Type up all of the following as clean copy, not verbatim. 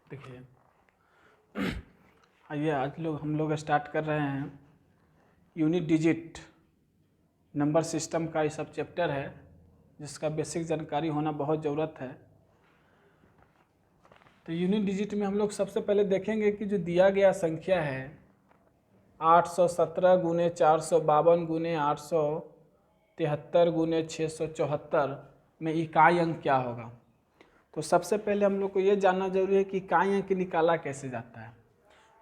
देखिए, आइए आज हम लोग स्टार्ट कर रहे हैं यूनिट डिजिट नंबर सिस्टम का। ये सब चैप्टर है जिसका बेसिक जानकारी होना बहुत ज़रूरत है। तो यूनिट डिजिट में हम लोग सबसे पहले देखेंगे कि जो दिया गया संख्या है 817 गुने 452 गुने 873 गुने 674 में इकाई अंक क्या होगा। तो सबसे पहले हम लोग को ये जानना जरूरी है कि इकाई अंक निकाला कैसे जाता है।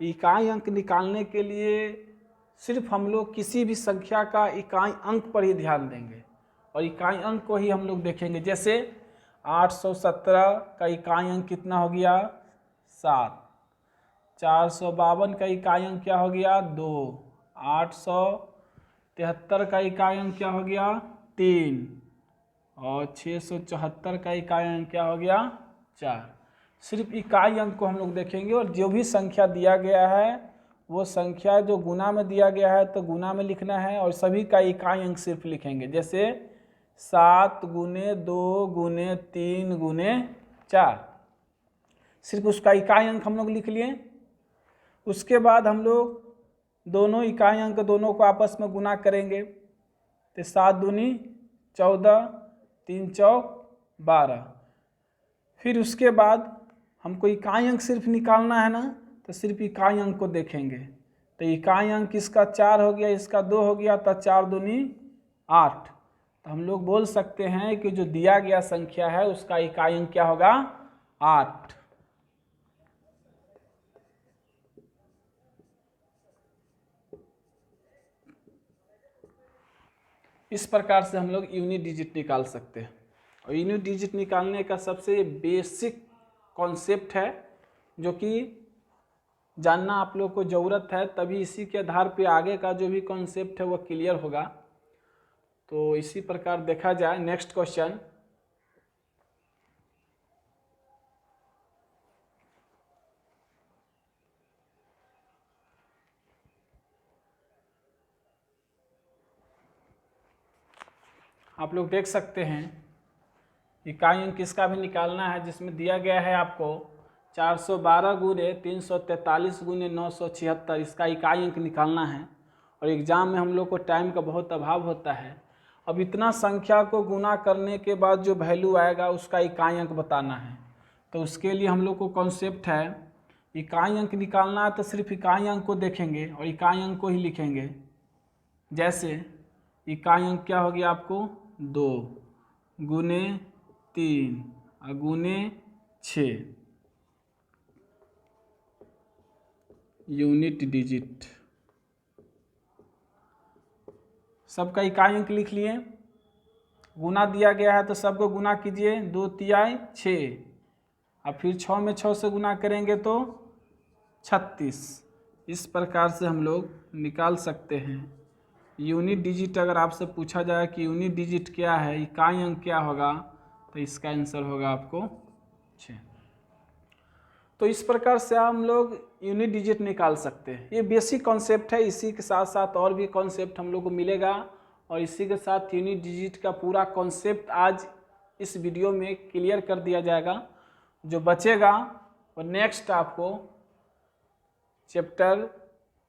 इकाई अंक निकालने के लिए सिर्फ हम लोग किसी भी संख्या का इकाई अंक पर ही ध्यान देंगे और इकाई अंक को ही हम लोग देखेंगे। जैसे 817 का इकाई अंक कितना हो गया 7, 452 का इकाई अंक क्या हो गया 2, 873 का इकाई अंक क्या हो गया 3 और 674 का इकाई अंक क्या हो गया 4। सिर्फ इकाई अंक को हम लोग देखेंगे और जो भी संख्या दिया गया है वो संख्या जो गुना में दिया गया है तो गुना में लिखना है और सभी का इकाई अंक सिर्फ लिखेंगे। जैसे 7 गुने 2 गुने 3 गुने 4, सिर्फ उसका इकाई अंक हम लोग लिख लिए। उसके बाद हम लोग दोनों इकाई अंक दोनों को आपस में गुना करेंगे तो 7 दूनी 14, 3 चौक 12। फिर उसके बाद हमको इकाई अंक सिर्फ निकालना है ना, तो सिर्फ इकाई अंक को देखेंगे। तो इकाई अंक इसका 4 हो गया, इसका 2 हो गया, तो 4 दूनी 8। तो हम लोग बोल सकते हैं कि जो दिया गया संख्या है उसका इकाई अंक क्या होगा 8। इस प्रकार से हम लोग यूनिट डिजिट निकाल सकते हैं। और यूनिट डिजिट निकालने का सबसे बेसिक कॉन्सेप्ट है जो कि जानना आप लोग को ज़रूरत है, तभी इसी के आधार पे आगे का जो भी कॉन्सेप्ट है वो क्लियर होगा। तो इसी प्रकार देखा जाए नेक्स्ट क्वेश्चन। आप लोग देख सकते हैं इकाई अंक किसका भी निकालना है, जिसमें दिया गया है आपको 412 गुने 343 गुने 976, इसका इकाई अंक निकालना है। और एग्ज़ाम में हम लोग को टाइम का बहुत अभाव होता है। अब इतना संख्या को गुना करने के बाद जो वैल्यू आएगा उसका इकाई अंक बताना है। तो उसके लिए हम लोग को कॉन्सेप्ट है इकाई अंक निकालना है तो सिर्फ इकाई अंक को देखेंगे और इकाई अंक को ही लिखेंगे। जैसे इकाई अंक क्या हो गया आपको 2 गुने 3 और गुने 6 यूनिट डिजिट। सबका इकाई अंक लिख लिए। गुना दिया गया है तो सबको गुना कीजिए, 2 तिहाई 6 और फिर 6 में 6 से गुना करेंगे तो 36। इस प्रकार से हम लोग निकाल सकते हैं यूनिट डिजिट। अगर आपसे पूछा जाए कि यूनिट डिजिट क्या है, इकाई अंक क्या होगा, तो इसका आंसर होगा आपको 6। तो इस प्रकार से हम लोग यूनिट डिजिट निकाल सकते हैं। ये बेसिक कॉन्सेप्ट है, इसी के साथ साथ और भी कॉन्सेप्ट हम लोग को मिलेगा और इसी के साथ यूनिट डिजिट का पूरा कॉन्सेप्ट आज इस वीडियो में क्लियर कर दिया जाएगा। जो बचेगा और नेक्स्ट आपको चैप्टर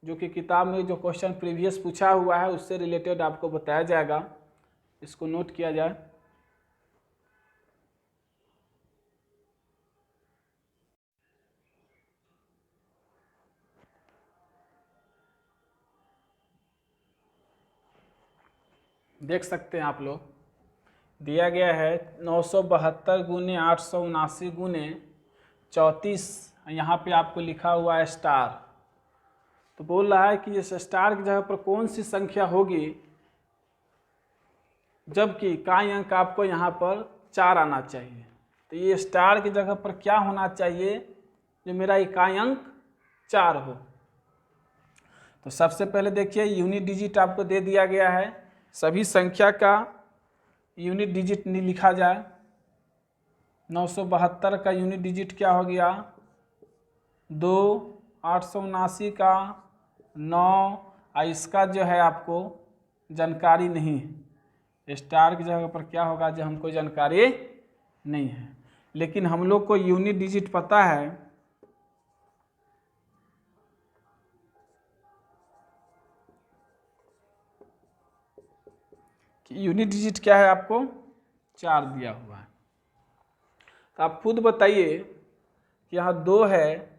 जो कि किताब में जो क्वेश्चन प्रीवियस पूछा हुआ है उससे रिलेटेड आपको बताया जाएगा। इसको नोट किया जाए। देख सकते हैं आप लोग दिया गया है 972 गुने 879 गुने 34। यहाँ पे आपको लिखा हुआ है स्टार। तो बोल रहा है कि इस स्टार की जगह पर कौन सी संख्या होगी जबकि इकाई अंक आपको यहाँ पर 4 आना चाहिए। तो ये स्टार की जगह पर क्या होना चाहिए जो मेरा इकाई अंक 4 हो। तो सबसे पहले देखिए यूनिट डिजिट आपको दे दिया गया है। सभी संख्या का यूनिट डिजिट नहीं लिखा जाए। 972 का यूनिट डिजिट क्या हो गया 2, 879 का 9 और इसका जो है आपको जानकारी नहीं है। स्टार की जगह पर क्या होगा जो हमको जानकारी नहीं है, लेकिन हम लोग को यूनिट डिजिट पता है कि यूनिट डिजिट क्या है, आपको 4 दिया हुआ है। तो आप खुद बताइए कि यहाँ 2 है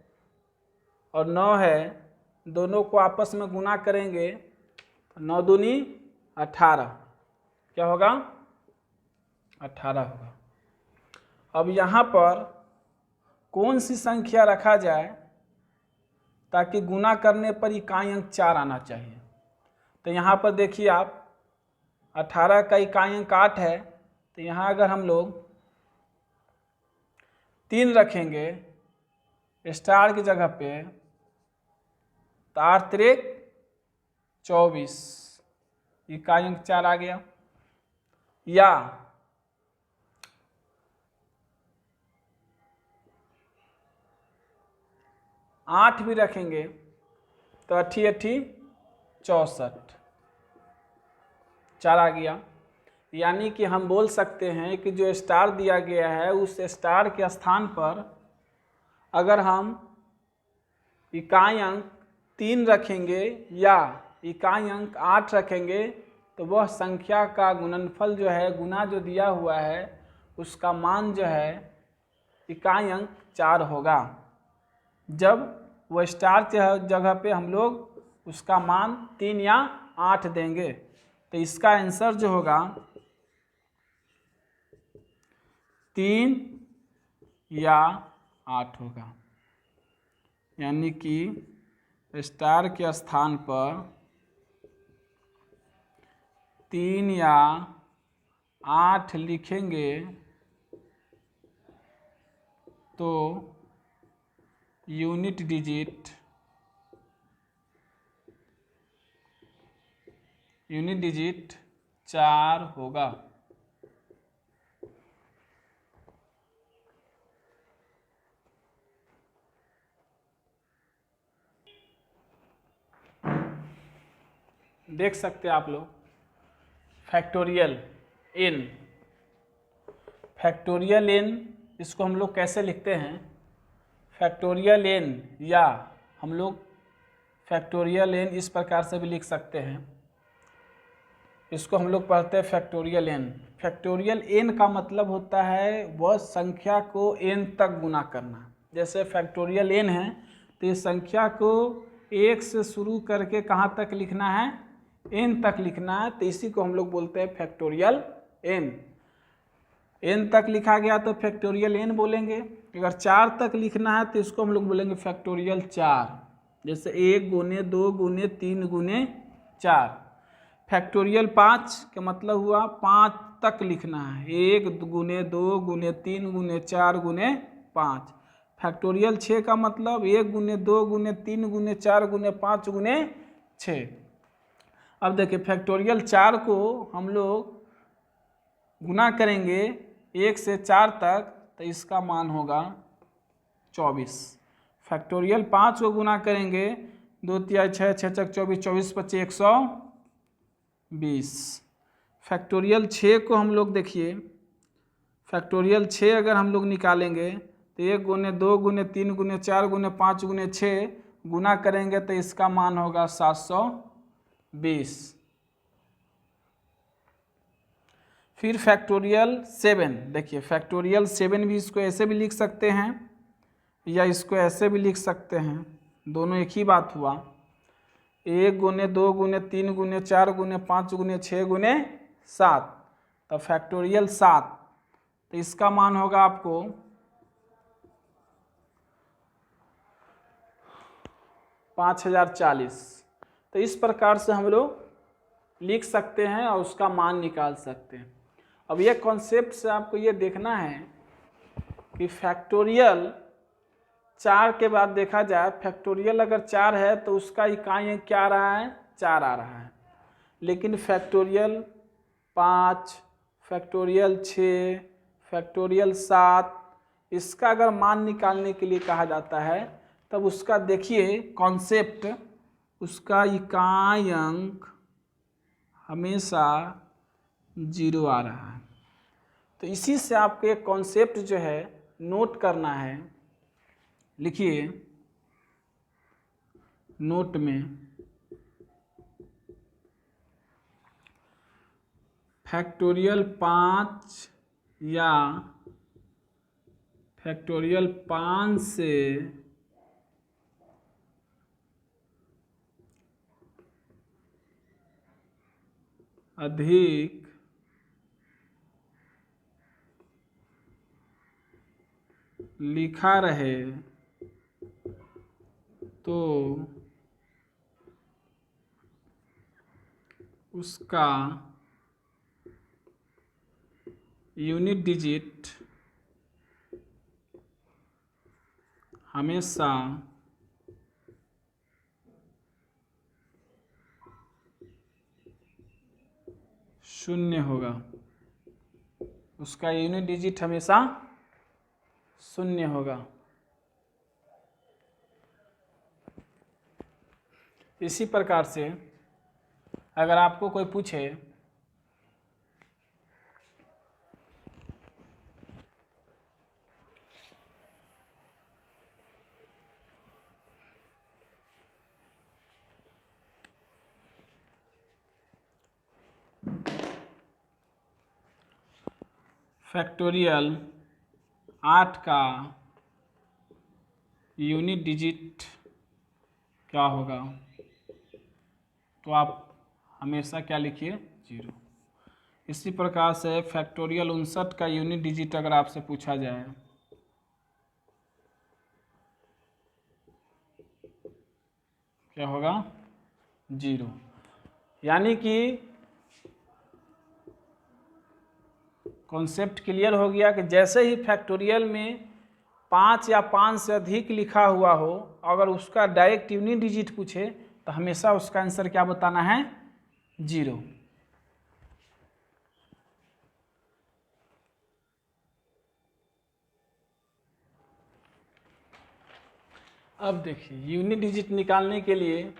और 9 है, दोनों को आपस में गुना करेंगे तो 9 दूनी 18, क्या होगा 18 होगा। अब यहाँ पर कौन सी संख्या रखा जाए ताकि गुना करने पर इकाई अंक 4 आना चाहिए। तो यहाँ पर देखिए आप 18 का इकाई अंक 8 है, तो यहाँ अगर हम लोग 3 रखेंगे स्टार की जगह पे तो 8 3 24, इकाई अंक 4 आ गया। या 8 भी रखेंगे तो 8 8 64, 4 आ गया। यानी कि हम बोल सकते हैं कि जो स्टार दिया गया है उस स्टार के स्थान पर अगर हम इकाई अंक 3 रखेंगे या इकाई अंक 8 रखेंगे तो वह संख्या का गुणनफल जो है, गुना जो दिया हुआ है उसका मान जो है इकाई अंक 4 होगा। जब वह स्टार जगह पे हम लोग उसका मान 3 या 8 देंगे, तो इसका आंसर जो होगा 3 या 8 होगा। यानी कि स्टार के स्थान पर 3 या 8 लिखेंगे तो यूनिट डिजिट यूनिट डिजिट 4 होगा। देख सकते हैं आप लोग फैक्टोरियल n, फैक्टोरियल n इसको हम लोग कैसे लिखते हैं, फैक्टोरियल n या हम लोग फैक्टोरियल n इस प्रकार से भी लिख सकते हैं। इसको हम लोग पढ़ते हैं फैक्टोरियल n। फैक्टोरियल n का मतलब होता है वह संख्या को n तक गुना करना। जैसे फैक्टोरियल n है तो इस संख्या को 1 से शुरू करके कहाँ तक लिखना है, n तक लिखना है, तो इसी को हम लोग बोलते हैं फैक्टोरियल n। n तक लिखा गया तो फैक्टोरियल n बोलेंगे। अगर 4 तक लिखना है तो इसको हम लोग बोलेंगे फैक्टोरियल 4। जैसे 1 गुने 2 गुने 3 गुने 4। फैक्टोरियल 5 का मतलब हुआ 5 तक लिखना है, 1 गुने 2 गुने 3 गुने 4 गुने 5। फैक्टोरियल 6 का मतलब 1 गुने 2 गुने 3 गुने 4 गुने 5 गुने 6। अब देखिए फैक्टोरियल 4 को हम लोग गुना करेंगे 1 से 4 तक तो इसका मान होगा 24। फैक्टोरियल 5 को गुना करेंगे 2 3 6 6 6 24 24 25 120। फैक्टोरियल 6 को हम लोग देखिए, फैक्टोरियल 6 अगर हम लोग निकालेंगे तो 1 गुने 2 गुने 3 गुने 4 गुने 5 गुने 6 गुना करेंगे तो इसका मान होगा 720। फिर फैक्टोरियल 7, देखिए फैक्टोरियल 7 भी इसको ऐसे भी लिख सकते हैं या इसको ऐसे भी लिख सकते हैं, दोनों एक ही बात हुआ। 1 गुने 2 गुने 3 गुने 4 गुने 5 गुने 6 गुने 7, तो फैक्टोरियल 7, तो इसका मान होगा आपको 5040। तो इस प्रकार से हम लोग लिख सकते हैं और उसका मान निकाल सकते हैं। अब ये कॉन्सेप्ट से आपको ये देखना है कि फैक्टोरियल 4 के बाद देखा जाए, फैक्टोरियल अगर 4 है तो उसका इकाई अंक क्या आ रहा है, 4 आ रहा है। लेकिन फैक्टोरियल 5, फैक्टोरियल 6, फैक्टोरियल 7, इसका अगर मान निकालने के लिए कहा जाता है तब उसका देखिए कॉन्सेप्ट, उसका इकाई अंक हमेशा 0 आ रहा है। तो इसी से आपको एक कॉन्सेप्ट जो है नोट करना है। लिखिए नोट में, फैक्टोरियल 5 या फैक्टोरियल 5 से अधिक लिखा रहे तो उसका यूनिट डिजिट हमेशा शून्य होगा। उसका यूनिट डिजिट हमेशा शून्य होगा। इसी प्रकार से अगर आपको कोई पूछे फैक्टोरियल 8 का यूनिट डिजिट क्या होगा, तो आप हमेशा क्या लिखिए, 0। इसी प्रकार से फैक्टोरियल 59 का यूनिट डिजिट अगर आपसे पूछा जाए क्या होगा, 0। यानी कि कॉन्सेप्ट क्लियर हो गया कि जैसे ही फैक्टोरियल में 5 या 5 से अधिक लिखा हुआ हो, अगर उसका डायरेक्ट यूनिट डिजिट पूछे तो हमेशा उसका आंसर क्या बताना है, 0। अब देखिए यूनिट डिजिट निकालने के लिए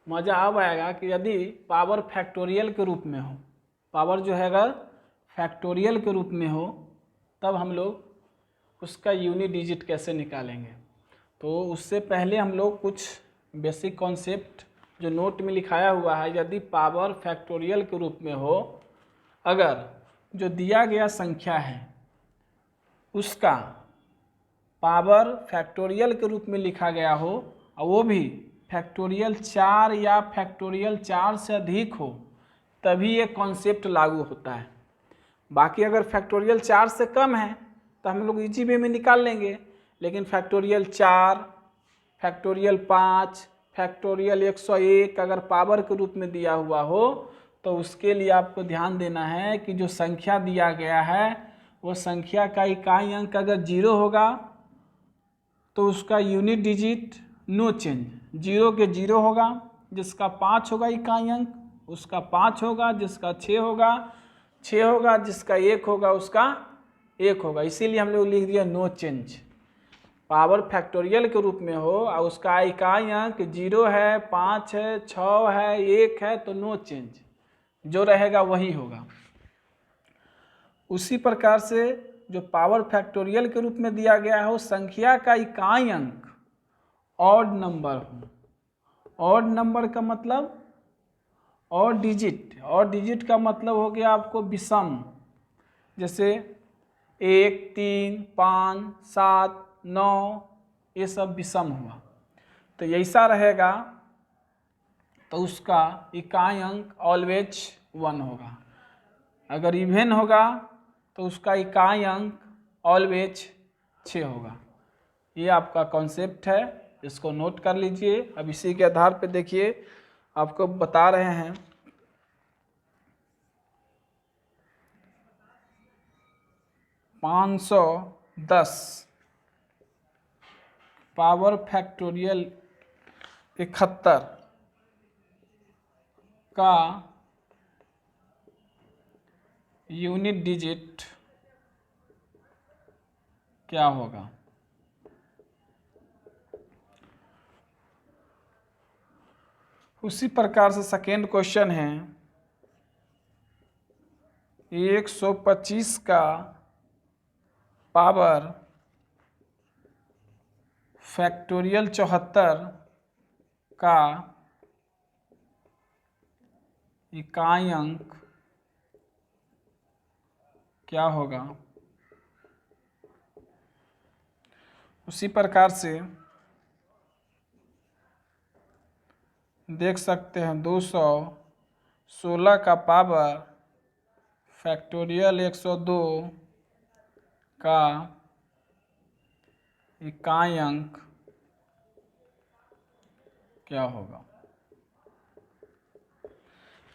मज़ा अब आएगा कि यदि पावर फैक्टोरियल के रूप में हो, पावर जो है अगर फैक्टोरियल के रूप में हो, तब हम लोग उसका यूनिट डिजिट कैसे निकालेंगे। तो उससे पहले हम लोग कुछ बेसिक कॉन्सेप्ट जो नोट में लिखाया हुआ है, यदि पावर फैक्टोरियल के रूप में हो, अगर जो दिया गया संख्या है उसका पावर फैक्टोरियल के रूप में लिखा गया हो और वो भी फैक्टोरियल 4 या फैक्टोरियल 4 से अधिक हो, तभी ये कॉन्सेप्ट लागू होता है। बाकी अगर फैक्टोरियल 4 से कम है तो हम लोग इजी वे में निकाल लेंगे, लेकिन फैक्टोरियल 4, फैक्टोरियल 5, फैक्टोरियल 101 अगर पावर के रूप में दिया हुआ हो तो उसके लिए आपको ध्यान देना है कि जो संख्या दिया गया है वो संख्या का इकाई अंक अगर 0 होगा तो उसका यूनिट डिजिट नो चेंज, 0 के 0 होगा, जिसका 5 होगा इकाई अंक उसका 5 होगा, जिसका 6 होगा 6 होगा, जिसका 1 होगा उसका 1 होगा। इसीलिए हम लोग लिख दिया नो चेंज। पावर फैक्टोरियल के रूप में हो और उसका इकाई अंक 0 है, 5 है, 6 है, 1 है, तो नो चेंज, जो रहेगा वही होगा। उसी प्रकार से जो पावर फैक्टोरियल के रूप में दिया गया हो, संख्या का इकाई अंक ऑड नंबर हो। ऑड नंबर का मतलब ऑड डिजिट, ऑड डिजिट का मतलब हो गया आपको विषम, जैसे 1, 3, 5, 7, 9, ये सब विषम हुआ, तो ऐसा रहेगा तो उसका इकाई अंक ऑलवेज 1 होगा। अगर इवेन होगा तो उसका इकाई अंक ऑलवेज 6 होगा। ये आपका कॉन्सेप्ट है, इसको नोट कर लीजिए। अब इसी के आधार पे देखिए आपको बता रहे हैं 510 पावर फैक्टोरियल 71 का यूनिट डिजिट क्या होगा। उसी प्रकार से सेकेंड क्वेश्चन है 125 का पावर फैक्टोरियल 74 का इकाई अंक क्या होगा। उसी प्रकार से देख सकते हैं 216 का पावर फैक्टोरियल 102 का इकाई अंक क्या होगा।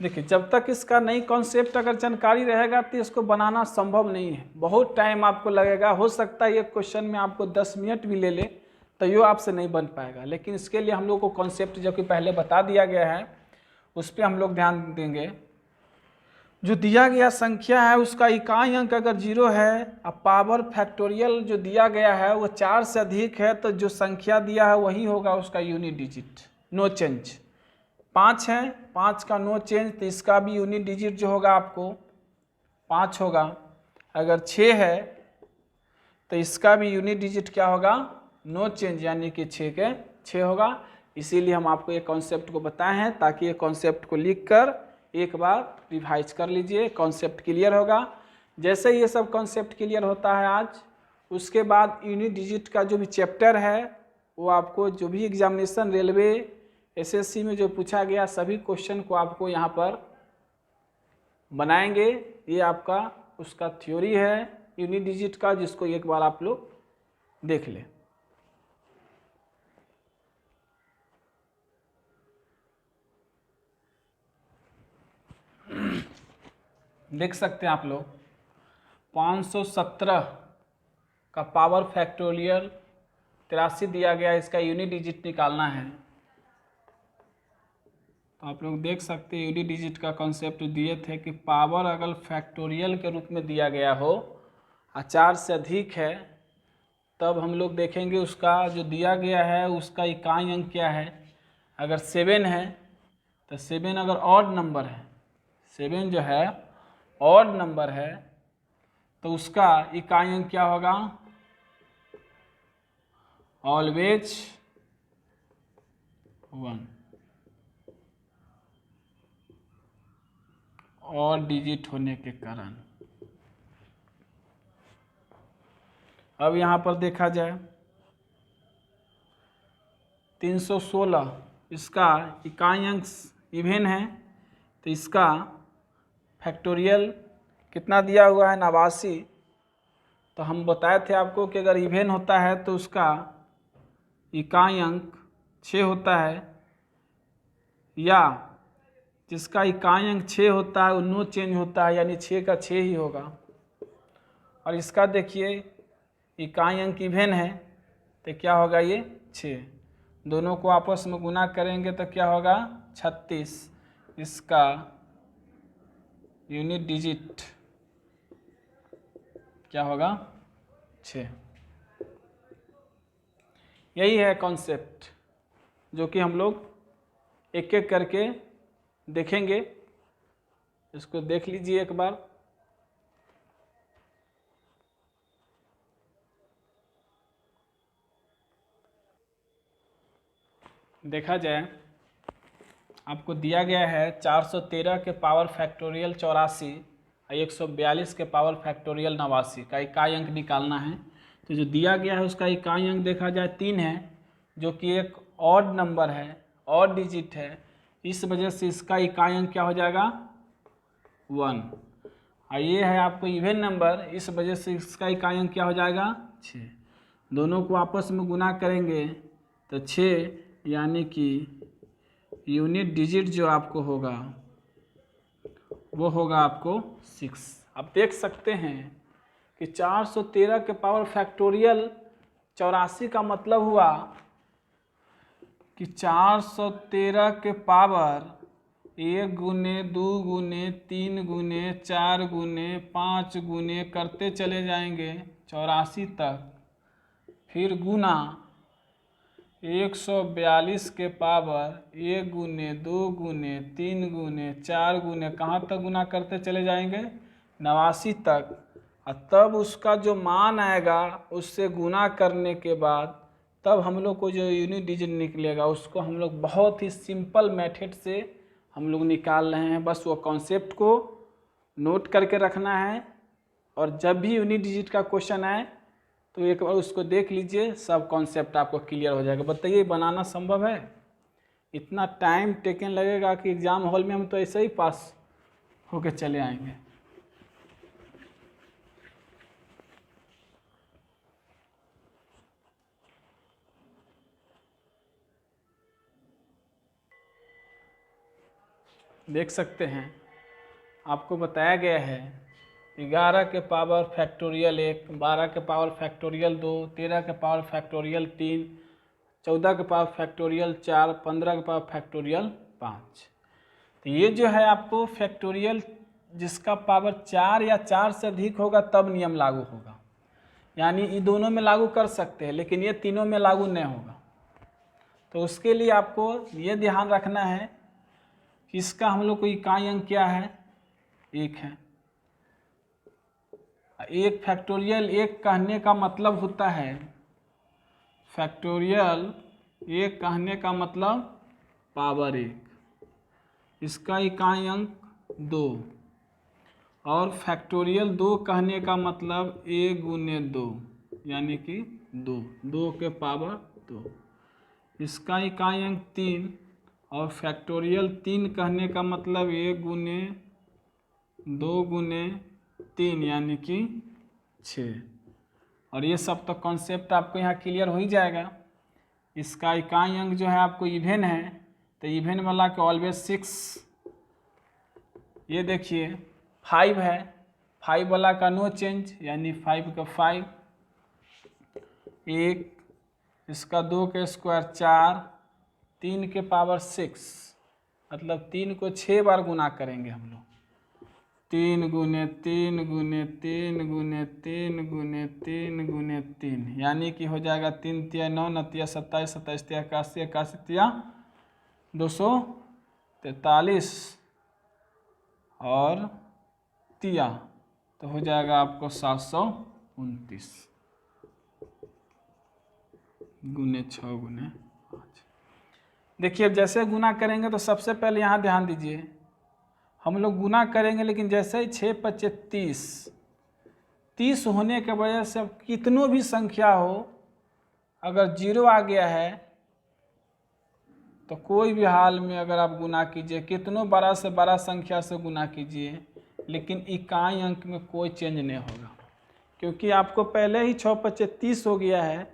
देखिए, जब तक इसका नई कॉन्सेप्ट अगर जानकारी रहेगा तो इसको बनाना संभव नहीं है, बहुत टाइम आपको लगेगा। हो सकता है ये क्वेश्चन में आपको 10 मिनट भी ले ले तो ये आपसे नहीं बन पाएगा, लेकिन इसके लिए हम लोग को कॉन्सेप्ट जो कि पहले बता दिया गया है उस पर हम लोग ध्यान देंगे। जो दिया गया संख्या है उसका इकाई अंक अगर 0 है, अब पावर फैक्टोरियल जो दिया गया है वो 4 से अधिक है, तो जो संख्या दिया है वही होगा उसका यूनिट डिजिट, नो चेंज। 5 है, 5 का नो चेंज, तो इसका भी यूनिट डिजिट जो होगा आपको 5 होगा। अगर 6 है तो इसका भी यूनिट डिजिट क्या होगा, नो चेंज, यानी कि 6 के 6 होगा। इसीलिए हम आपको ये कॉन्सेप्ट को बताए हैं ताकि ये कॉन्सेप्ट को लिख कर एक बार रिवाइज कर लीजिए, कॉन्सेप्ट क्लियर होगा। जैसे ये सब कॉन्सेप्ट क्लियर होता है आज, उसके बाद यूनिट डिजिट का जो भी चैप्टर है वो आपको जो भी एग्जामिनेशन रेलवे एसएससी में जो पूछा गया सभी क्वेश्चन को आपको यहाँ पर बनाएंगे। ये आपका उसका थ्योरी है यूनिट डिजिट का, जिसको एक बार आप लोग देख लें। देख सकते हैं आप लोग 517 का पावर फैक्टोरियल 83 दिया गया, इसका यूनिट डिजिट निकालना है। तो आप लोग देख सकते हैं यूनिट डिजिट का कॉन्सेप्ट दिए थे कि पावर अगर फैक्टोरियल के रूप में दिया गया हो और 4 से अधिक है, तब हम लोग देखेंगे उसका जो दिया गया है उसका इकाई अंक क्या है। अगर 7 है तो 7 अगर ऑड नंबर है, 7 जो है ऑड नंबर है, तो उसका इकाई अंक क्या होगा, ऑलवेज 1, और डिजिट होने के कारण। अब यहाँ पर देखा जाए 316 इसका इकाई अंक इवेन है, तो इसका फैक्टोरियल कितना दिया हुआ है, 89। तो हम बताए थे आपको कि अगर इवेन होता है तो उसका इकाई अंक 6 होता है, या जिसका इकाई अंक 6 होता है वो नो चेंज होता है, यानी 6 का 6 ही होगा। और इसका देखिए इकाई अंक इवेन है तो क्या होगा, ये 6, दोनों को आपस में गुना करेंगे तो क्या होगा 36। इसका यूनिट डिजिट क्या होगा 6। यही है कॉन्सेप्ट जो कि हम लोग एक एक करके देखेंगे। इसको देख लीजिए एक बार। देखा जाए आपको दिया गया है 413 के पावर फैक्टोरियल 84 और 142 के पावर फैक्टोरियल 89 का इकाई अंक निकालना है। तो जो दिया गया है उसका इकाई अंक देखा जाए 3 है, जो कि एक ऑड नंबर है, ऑड डिजिट है, इस वजह से इसका इकाई अंक क्या हो जाएगा 1। और ये है आपको इवेन नंबर, इस वजह से इसका इकाई अंक क्या हो जाएगा 6। दोनों को आपस में गुना करेंगे तो 6, यानी कि यूनिट डिजिट जो आपको होगा वो होगा आपको 6। आप देख सकते हैं कि 413 के पावर फैक्टोरियल 84 का मतलब हुआ कि 413 के पावर 1 गुने 2 गुने 3 गुने 4 गुने 5 गुने करते चले जाएंगे 84 तक, फिर गुना 142 के पावर 1 गुने 2 गुने 3 गुने 4 गुने कहाँ तक गुना करते चले जाएंगे 89 तक, और तब उसका जो मान आएगा उससे गुना करने के बाद तब हम लोग को जो यूनिट डिजिट निकलेगा उसको हम लोग बहुत ही सिंपल मेथड से हम लोग निकाल रहे हैं। बस वो कॉन्सेप्ट को नोट करके रखना है और जब भी यूनिट डिजिट का क्वेश्चन आए तो एक बार उसको देख लीजिए, सब कॉन्सेप्ट आपको क्लियर हो जाएगा। बताइए बनाना संभव है? इतना टाइम टेकन लगेगा कि एग्ज़ाम हॉल में हम तो ऐसे ही पास होके चले आएंगे। देख सकते हैं आपको बताया गया है 11 के पावर फैक्टोरियल 1, 12 के पावर फैक्टोरियल 2, 13 के पावर फैक्टोरियल 3, 14 के पावर फैक्टोरियल 4, 15 के पावर फैक्टोरियल 5। तो ये जो है आपको फैक्टोरियल जिसका पावर 4 या 4 से अधिक होगा तब नियम लागू होगा, यानी ये दोनों में लागू कर सकते हैं लेकिन ये तीनों में लागू नहीं होगा। तो उसके लिए आपको ये ध्यान रखना है कि इसका हम लोग को इकाई अंक क्या है? 1 है। 1 फैक्टोरियल 1 कहने का मतलब होता है, फैक्टोरियल 1 कहने का मतलब पावर 1, इसका इकाई अंक 2, और फैक्टोरियल 2 कहने का मतलब a गुने 2 यानी कि 2 के पावर 2, इसका इकाई अंक 3, और फैक्टोरियल 3 कहने का मतलब a गुने 2 गुने 3 यानी कि 6। और ये सब तो कॉन्सेप्ट आपको यहाँ क्लियर हो ही जाएगा। इसका इकाई अंक जो है आपको इवेन है, तो इवेन वाला के ऑलवेज 6, ये देखिए 5 है, 5 वाला का नो चेंज यानी 5 का 5, 1, इसका 2 के स्क्वायर 4, 3 के पावर 6, मतलब 3 को 6 बार गुना करेंगे हम लोग, 3 गुने 3 गुने 3 गुने 3 गुने 3 गुने 3 यानी कि हो जाएगा 3 तिया 9, 9 तिया 27, 27 तिया 81, 81 तिया 243 और तिया तो हो जाएगा आपको 729 गुने 6 गुने 5। देखिए अब जैसे गुना करेंगे तो सबसे पहले यहाँ ध्यान दीजिए, हम लोग गुना करेंगे लेकिन जैसे ही 6 × 25 30 होने के वजह से कितनों भी संख्या हो, अगर 0 आ गया है तो कोई भी हाल में अगर आप गुना कीजिए, कितनों बड़ा से बड़ा संख्या से गुना कीजिए, लेकिन इकाई अंक में कोई चेंज नहीं होगा, क्योंकि आपको पहले ही 6 × 25 30 हो गया है।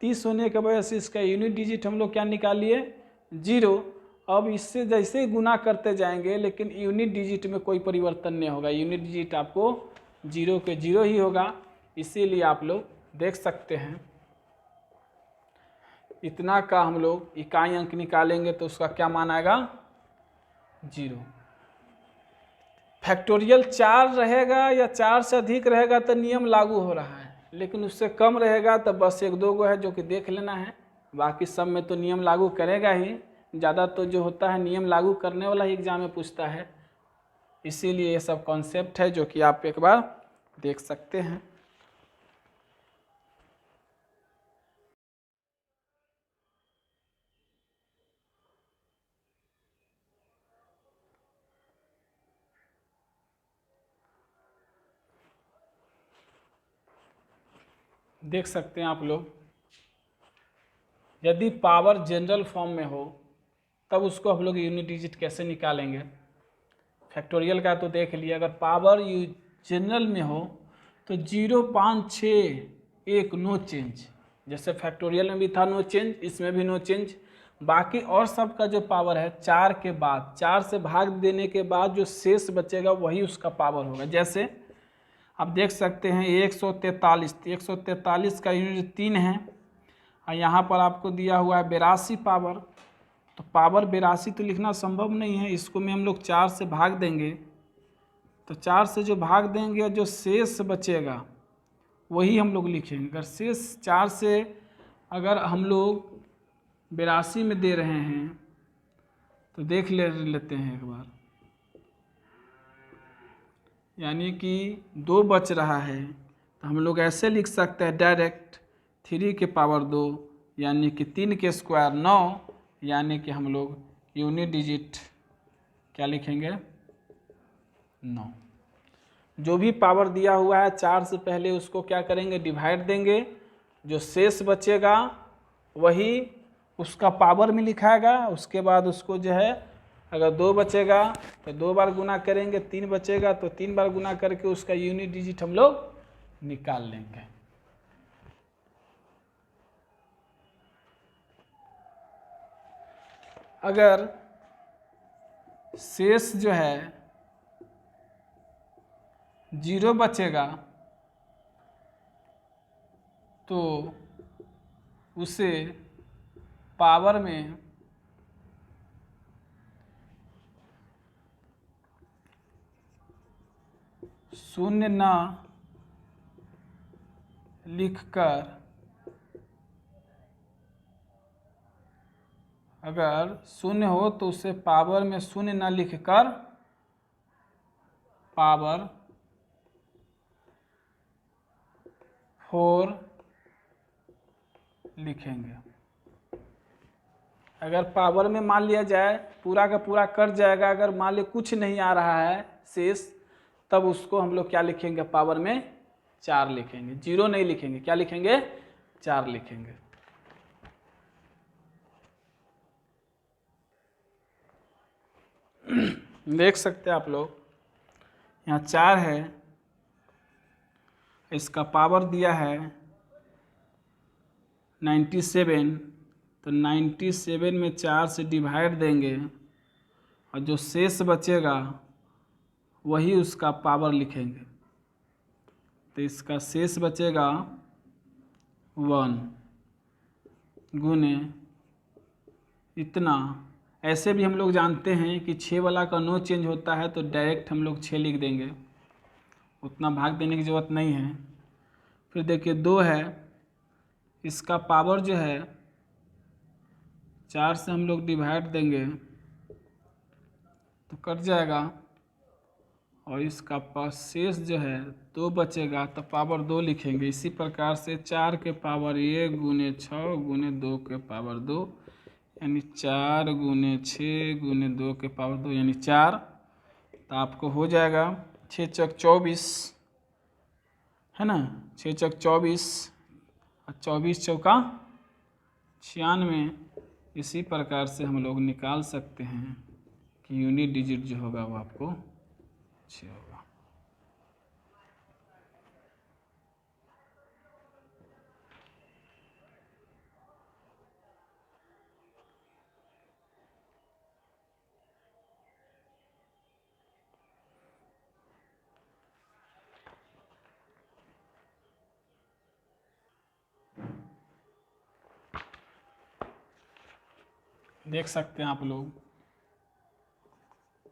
30 होने की वजह से इसका यूनिट डिजिट हम लोग क्या निकालिए? 0। अब इससे जैसे ही गुना करते जाएंगे लेकिन यूनिट डिजिट में कोई परिवर्तन नहीं होगा, यूनिट डिजिट आपको 0 के 0 ही होगा। इसीलिए आप लोग देख सकते हैं इतना का हम लोग इकाई अंक निकालेंगे तो उसका क्या मान आएगा? 0। फैक्टोरियल 4 रहेगा या 4 से अधिक रहेगा तो नियम लागू हो रहा है, लेकिन उससे कम रहेगा तो बस 1-2 गो है जो कि देख लेना है, बाकी सब में तो नियम लागू करेगा ही। ज़्यादा तो जो होता है नियम लागू करने वाला ही एग्जाम में पूछता है, इसीलिए ये सब कॉन्सेप्ट है जो कि आप एक बार देख सकते हैं। देख सकते हैं आप लोग, यदि पावर जनरल फॉर्म में हो तब उसको हम लोग यूनिट डिजिट कैसे निकालेंगे? फैक्टोरियल का तो देख लिया, अगर पावर जनरल में हो तो 0, 5, 6, 1 नो चेंज, जैसे फैक्टोरियल में भी था नो चेंज, इसमें भी नो चेंज। बाकी और सब का जो पावर है 4 के बाद, 4 से भाग देने के बाद जो शेष बचेगा वही उसका पावर होगा। जैसे आप देख सकते हैं 143, 143 का यूनिट 3 है, और यहाँ पर आपको दिया हुआ है 82 पावर, तो पावर 82 तो लिखना संभव नहीं है, इसको में हम लोग 4 से भाग देंगे, तो 4 से जो भाग देंगे जो शेष बचेगा वही हम लोग लिखेंगे। अगर शेष 4 से अगर हम लोग 82 में दे रहे हैं तो देख लेते हैं एक बार, यानी कि 2 बच रहा है, तो हम लोग ऐसे लिख सकते हैं डायरेक्ट 3 के पावर 2 यानी कि 3 के स्क्वायर 9, यानी कि हम लोग यूनिट डिजिट क्या लिखेंगे? 9। जो भी पावर दिया हुआ है 4 से पहले उसको क्या करेंगे, डिवाइड देंगे, जो शेष बचेगा वही उसका पावर में लिखाएगा। उसके बाद उसको जो है अगर 2 बचेगा तो 2 बार गुना करेंगे, 3 बचेगा तो 3 बार गुना करके उसका यूनिट डिजिट हम लोग निकाल लेंगे। अगर शेष जो है 0 बचेगा तो उसे पावर में शून्य न लिखकर, अगर शून्य हो तो उसे पावर में शून्य न लिखकर पावर 4 लिखेंगे। अगर पावर में मान लिया जाए पूरा का पूरा कट जाएगा, अगर मान लिया कुछ नहीं आ रहा है शेष, तब उसको हम लोग क्या लिखेंगे, पावर में 4 लिखेंगे, 0 नहीं लिखेंगे, क्या लिखेंगे, 4 लिखेंगे। देख सकते हैं आप लोग, यहाँ 4 है, इसका पावर दिया है 97, तो 97 में 4 से डिवाइड देंगे और जो शेष बचेगा वही उसका पावर लिखेंगे। तो इसका शेष बचेगा 1 गुने इतना। ऐसे भी हम लोग जानते हैं कि 6 वाला का नो चेंज होता है, तो डायरेक्ट हम लोग 6 लिख देंगे, उतना भाग देने की ज़रूरत नहीं है। फिर देखिए 2 है, इसका पावर जो है 4 से हम लोग डिवाइड देंगे तो कट जाएगा, और इसका पास शेष जो है 2 बचेगा तो पावर 2 लिखेंगे। इसी प्रकार से 4 के पावर 1 गुने 6 गुने 2 के पावर 2, यानी 4 गुने 6 गुने 2 के पावर 2 यानी 4। तो आपको हो जाएगा 6 चौक 24, है ना, 6 चौक 24 और 24 चौका 96। इसी प्रकार से हम लोग निकाल सकते हैं कि यूनिट डिजिट जो होगा वो आपको 6 होगा। देख सकते हैं आप लोग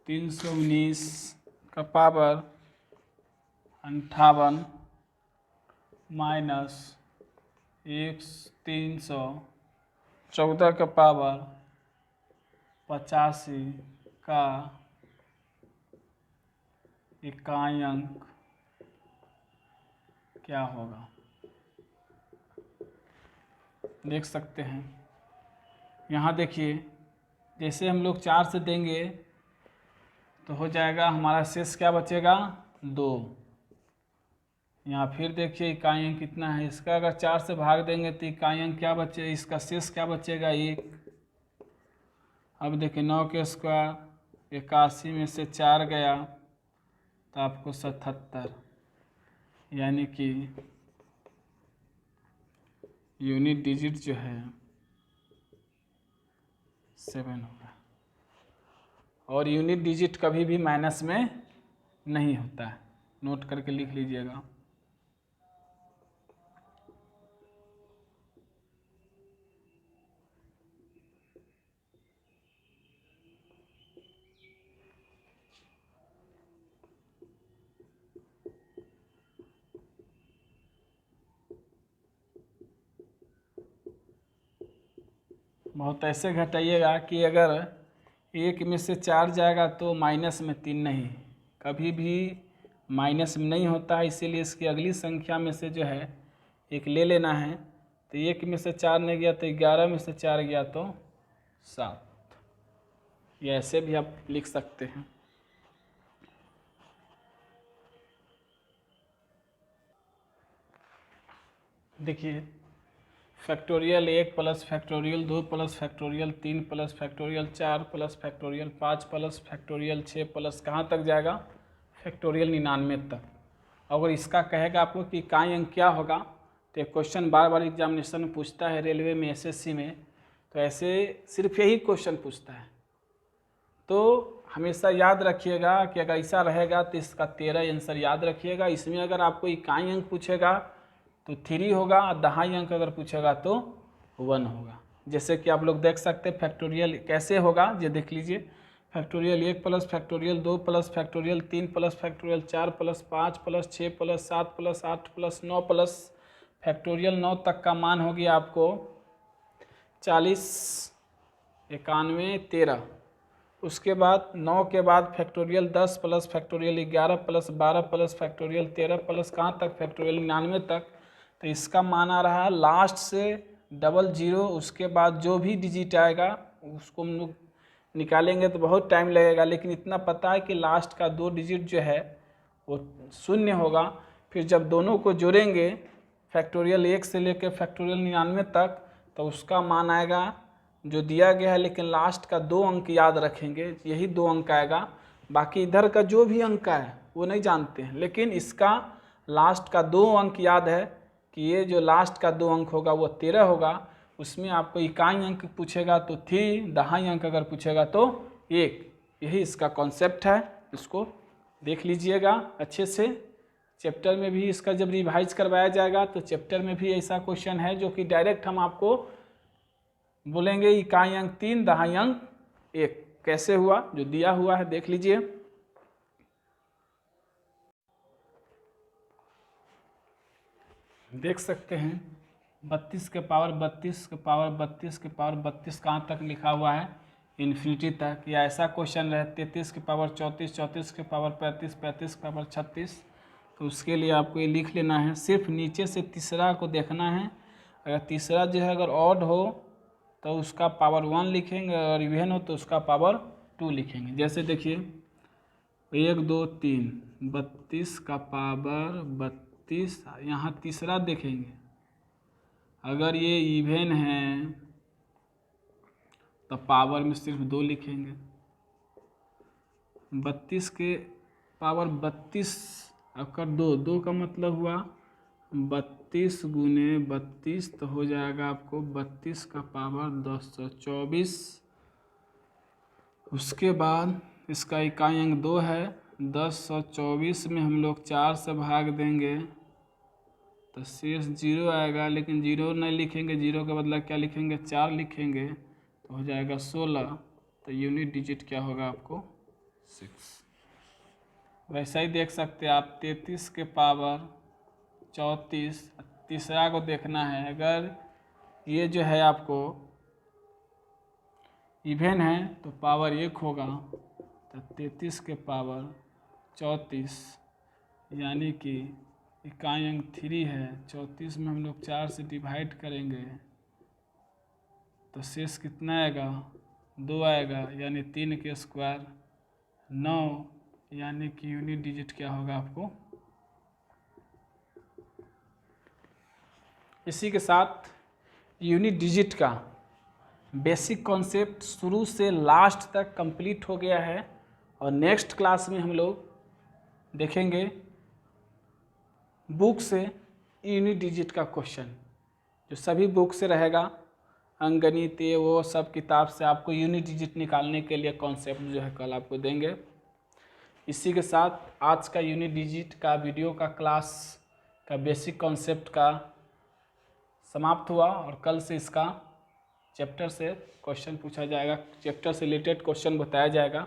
319 का पावर 58 माइनस 314 का पावर 85 का इकाई अंक क्या होगा। देख सकते हैं यहाँ, देखिए जैसे हम लोग 4 से देंगे तो हो जाएगा हमारा शेष क्या बचेगा 2। यहाँ फिर देखिए इकाई अंक कितना है, इसका अगर 4 से भाग देंगे तो इकाई अंक क्या बचे, इसका शेष क्या बचेगा 1। अब देखिए 9 के स्क्वायर 81 में से 4 गया तो आपको 77, यानी कि यूनिट डिजिट जो है 7 होगा। और यूनिट डिजिट कभी भी माइनस में नहीं होता है, नोट करके लिख लीजिएगा। बहुत ऐसे घटाइएगा कि अगर 1 में से 4 जाएगा तो माइनस में 3 नहीं, कभी भी माइनस में नहीं होता है। इसीलिए इसकी अगली संख्या में से जो है 1 ले लेना है। तो 1 में से 4 नहीं गया तो 11 में से 4 गया तो 7। ये ऐसे भी आप लिख सकते हैं। देखिए factorial 1 plus factorial 2 plus factorial 3 plus factorial 4 plus factorial 5 plus factorial 6 plus कहाँ तक जाएगा, फैक्टोरियल 99 तक। अगर इसका कहेगा आपको कि इकाई अंक क्या होगा, तो एक क्वेश्चन बार बार एग्जामिनेशन में पूछता है, रेलवे में, एसएससी में, तो ऐसे सिर्फ यही क्वेश्चन पूछता है। तो हमेशा याद रखिएगा कि अगर ऐसा रहेगा तो इसका 13 आंसर याद रखिएगा। इसमें अगर आपको इकाई अंक पूछेगा तो 3 होगा, और दहाई अंक अगर पूछेगा तो 1 होगा। जैसे कि आप लोग देख सकते हैं फैक्टोरियल कैसे होगा, ये देख लीजिए। Factorial 1 plus factorial 2 plus factorial 3 plus factorial 4 plus 5 plus 6 plus 7 plus 8 plus 9 plus factorial 9 तक का मान हो गया आपको 40, 91, 13। उसके बाद 9 के बाद factorial 10 plus factorial 11 plus 12 plus factorial 13 plus कहाँ तक, फैक्टोरियल 99 तक। तो इसका मान आ रहा है लास्ट से 00, उसके बाद जो भी डिजिट आएगा उसको हम लोग निकालेंगे तो बहुत टाइम लगेगा, लेकिन इतना पता है कि लास्ट का 2 डिजिट जो है वो 0 होगा। फिर जब दोनों को जोड़ेंगे फैक्टोरियल 1 से लेकर फैक्टोरियल 99 तक, तो उसका मान आएगा जो दिया गया है, लेकिन लास्ट का 2 अंक याद रखेंगे, यही 2 अंक आएगा। बाकी इधर का जो भी अंक है वो नहीं जानते हैं, लेकिन इसका लास्ट का 2 अंक याद है कि ये जो लास्ट का 2 अंक होगा वो 13 होगा। उसमें आपको इकाई अंक पूछेगा तो 3, दहाई अंक अगर पूछेगा तो 1। यही इसका कॉन्सेप्ट है, इसको देख लीजिएगा अच्छे से। चैप्टर में भी इसका जब रिवाइज करवाया जाएगा तो चैप्टर में भी ऐसा क्वेश्चन है जो कि डायरेक्ट हम आपको बोलेंगे इकाई अंक 3, दहाई अंक 1 कैसे हुआ, जो दिया हुआ है देख लीजिए। देख सकते हैं 32 के पावर 32 के पावर 32 के पावर 32 कहाँ तक लिखा हुआ है, इन्फिनिटी तक। या ऐसा क्वेश्चन रहे 33 के पावर 34, 34 के पावर 35, 35 के पावर 36, तो उसके लिए आपको ये लिख लेना है। सिर्फ नीचे से तीसरा को देखना है। अगर तीसरा जो है अगर ऑड हो तो उसका पावर 1 लिखेंगे, और इवन हो तो उसका पावर 2 लिखेंगे। जैसे देखिए 1 2 3, 32 का पावर 32, यहाँ तीसरा देखेंगे अगर ये इवन है तो पावर में सिर्फ 2 लिखेंगे। 32 के पावर 32 अगर 2 का मतलब हुआ 32 गुने 32, तो हो जाएगा आपको 32 का पावर 1024। उसके बाद इसका इकाई अंक 2 है, 1024 में हम लोग 4 से भाग देंगे तो शेष 0 आएगा, लेकिन 0 नहीं लिखेंगे, 0 के बदला क्या लिखेंगे, 4 लिखेंगे, तो हो जाएगा 16। तो यूनिट डिजिट क्या होगा आपको 6। वैसा ही देख सकते हैं आप 33 के पावर 34, तीसरा को देखना है। अगर ये जो है आपको इवन है तो पावर 1 होगा, तो 33 के पावर 34 यानी कि इकाई अंक 3 है। 34 में हम लोग 4 से डिवाइड करेंगे तो शेष कितना आएगा, 2 आएगा, यानी 3 के स्क्वायर 9, यानी कि यूनिट डिजिट क्या होगा आपको। इसी के साथ यूनिट डिजिट का बेसिक कॉन्सेप्ट शुरू से लास्ट तक कंप्लीट हो गया है, और नेक्स्ट क्लास में हम लोग देखेंगे बुक से यूनिट डिजिट का क्वेश्चन, जो सभी बुक से रहेगा, अंकगणित ये वो सब किताब से आपको यूनिट डिजिट निकालने के लिए कॉन्सेप्ट जो है कल आपको देंगे। इसी के साथ आज का यूनिट डिजिट का वीडियो का क्लास का बेसिक कॉन्सेप्ट का समाप्त हुआ, और कल से इसका चैप्टर से क्वेश्चन पूछा जाएगा, चैप्टर से रिलेटेड क्वेश्चन बताया जाएगा।